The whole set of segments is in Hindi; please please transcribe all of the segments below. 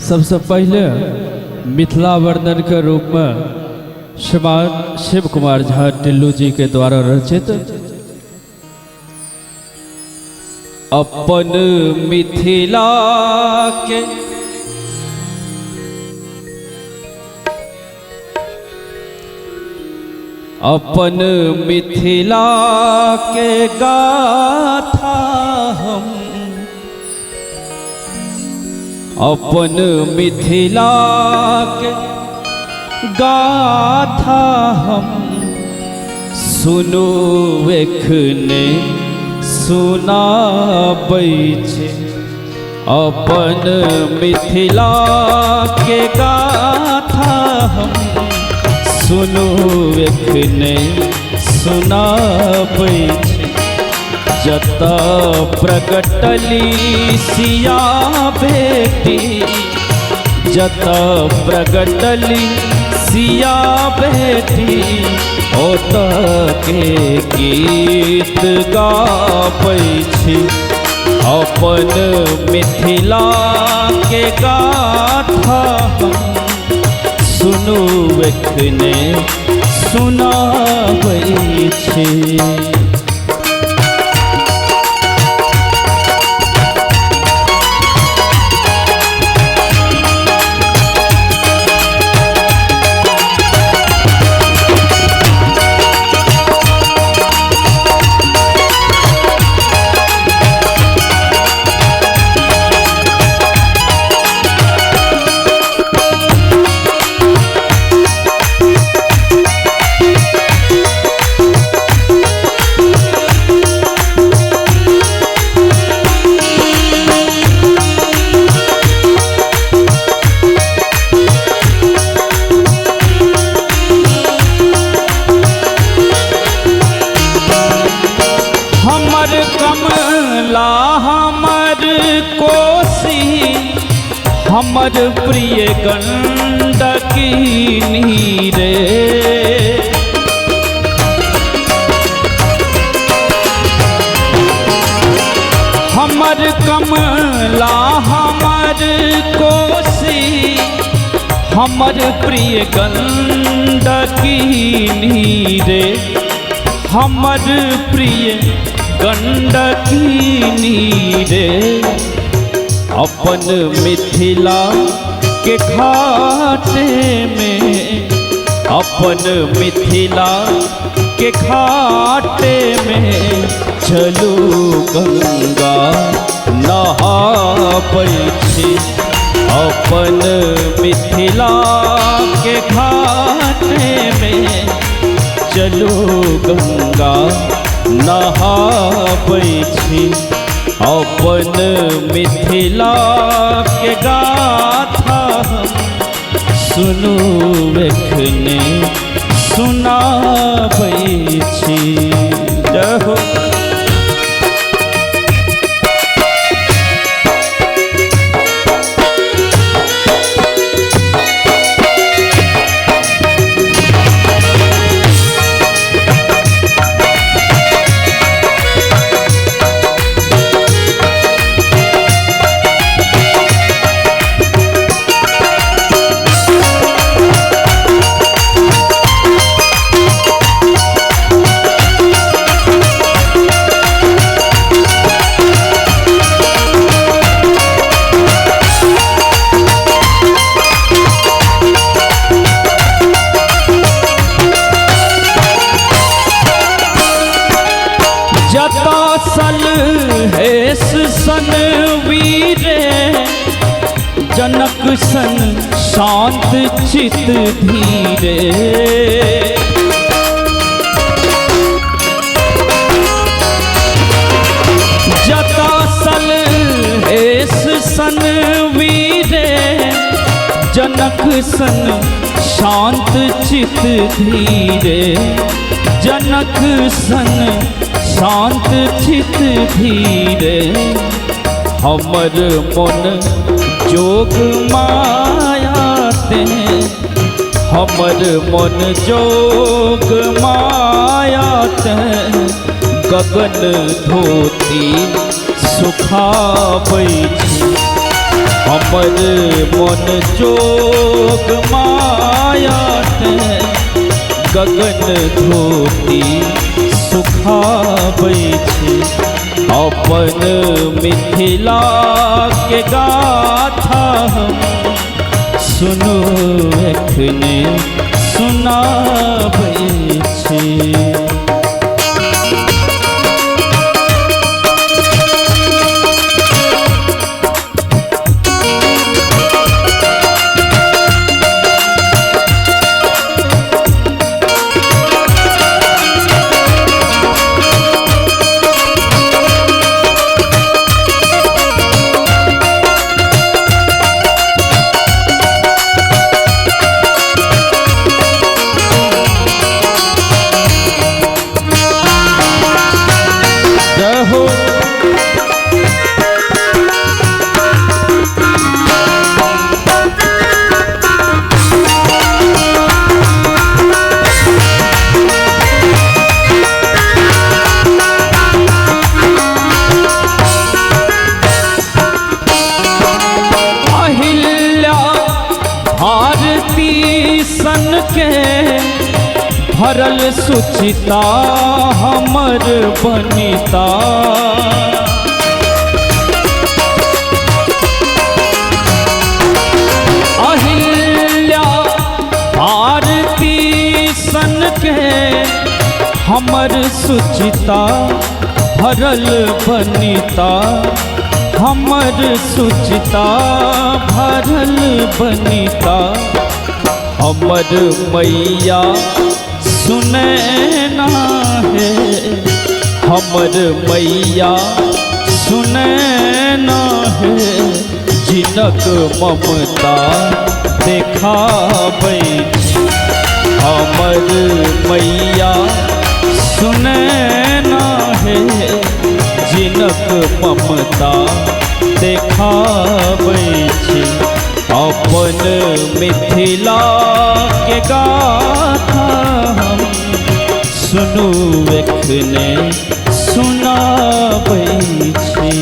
सबसे पहले मिथिला वर्णन के रूप में श्रीमान शिव कुमार झा टिल्लू जी के द्वारा रचित अपन मिथिला के अपन मिथिला के गाथा हम अपन मिथिला के गाथा हम सुनो एखने सुनाबै छै। अपन मिथिला के गाथा हम सुनो एखने सुनाबै छै। जता प्रगटली सिया बेटी जता प्रगटली सिया बेटी ओत के गीत गाबै छी। अपन मिथिला के गाथा हम सुनू एखने सुनाबै छी। कमला हमर कोसी हमर प्रिय गंडकिनी रे। हमर कमला हमर कोसी हमर प्रिय गंडकिनी रे। हमर प्रिय गंडकिनी रे। अपन मिथिला के घाटे में अपन मिथिला के घाटे में चलू गंगा नहाबै छी। अपन मिथिला के घाटे में चलू गंगा नहाबै छी। अपन मिथिला के गाथा हम सुनू एखने सुनाबै छी। जय हो। जता सल हेस सन वीरे जनक सन शांत चित धीरे। जता सल हेस सन वीरे जनक सन शांत चित धीरे। जनक सन शांत चित धीरे। हमर मन जोग माया ते हमर मन जोग माया ते गगन धोती सुखाबै छी। हमर मन जोग माया ते गगन धोती सुखाबै छै। अपन मिथिला के गाथा हम सुनू एखने सुनाबै छी। भरल सुचिता हमर बनिता, अहिल्या भारती सन के हमर सुचिता भरल बनिता, हमर सुचिता भरल बनिता। हमर मैया सुने ना है, हमर मैया सुने ना है, जिनक ममता देखाबै छी। हमर मैया सुने ना है, जिनक ममता देखाबै छी। अपन मिथिला के गाथा हम सुनू एखने सुनाबै छी।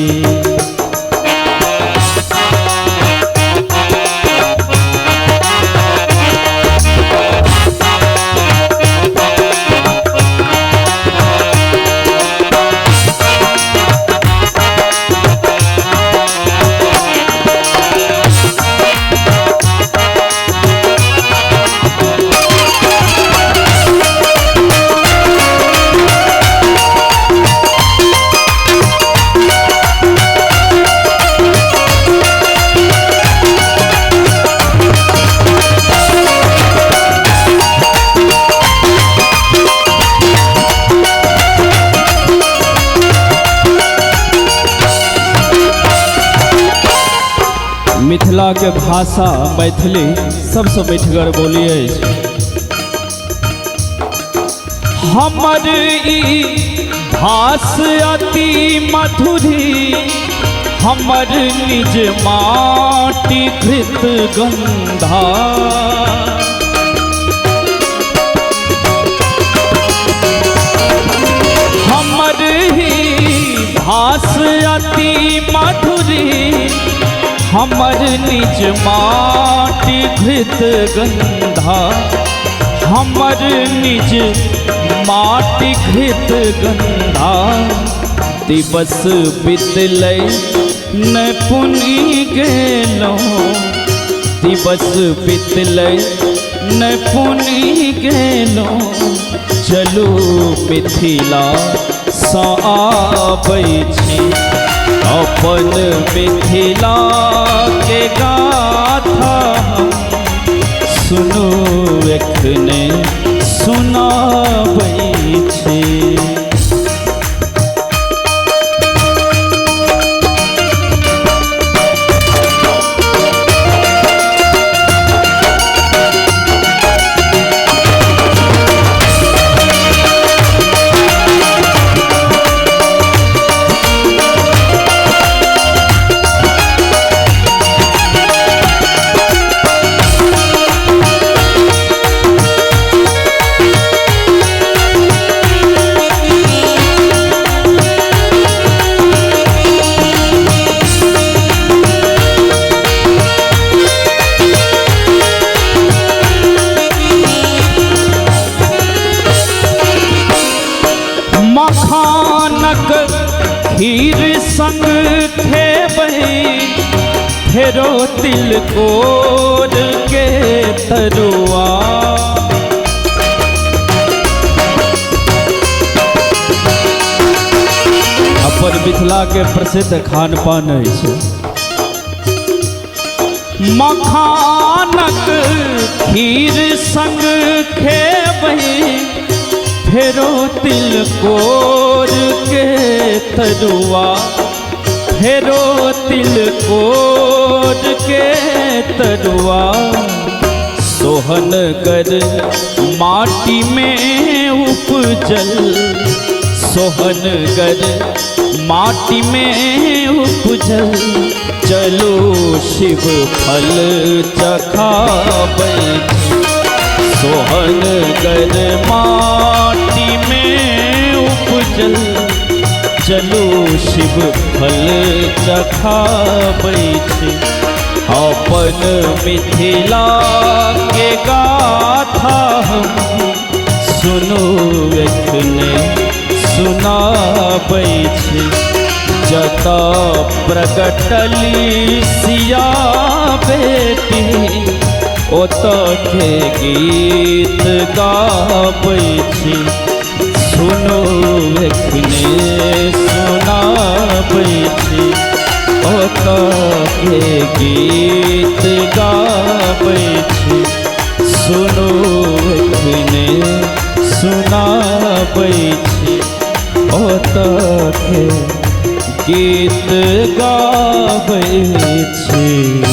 मिथिला के भाषा मैथिली सबसे मीठगर बोली है। हमर ई भाष अति मधुरी, हमर निज माटी घृत गंधा। हमर ही भाष अति मधुरी, हमर निज माटी घृत गंधा। हमर निज माटी घृत गंधा। दिवस बितलै न पुनि गेलहुँ, दिवस बितलै न पुनि गेलहुँ। चलू मिथिला सँ आबै छी, अपन मिथिला के गाथा हम सुनू एखने सुनाबै छी। फेरो तिलकोर के तरुआ। अपन मिथिला के प्रसिद्ध खान पान है मखानक खीर संग खेबही फेरो तिलकोर के तरुआ। फेरो तिलकोर के तरुआ। सोहनगर माटी में उपजल सोहनगर माटी में उपजल चलो शिव फल चखाबै। सोहनगर माटी में उपजल चलो शिव फल चखाबै। अपन मिथिला के गाथा हम सुनो एखने सुनाबै। जता प्रगटली सिया बेटी ओतऽ के गीत गाबै। सुनो एखने सुनाबै। ओतऽ के गीत गाबै। सुनो एखने सुनाबै। ओतऽ के गीत गाबै छी।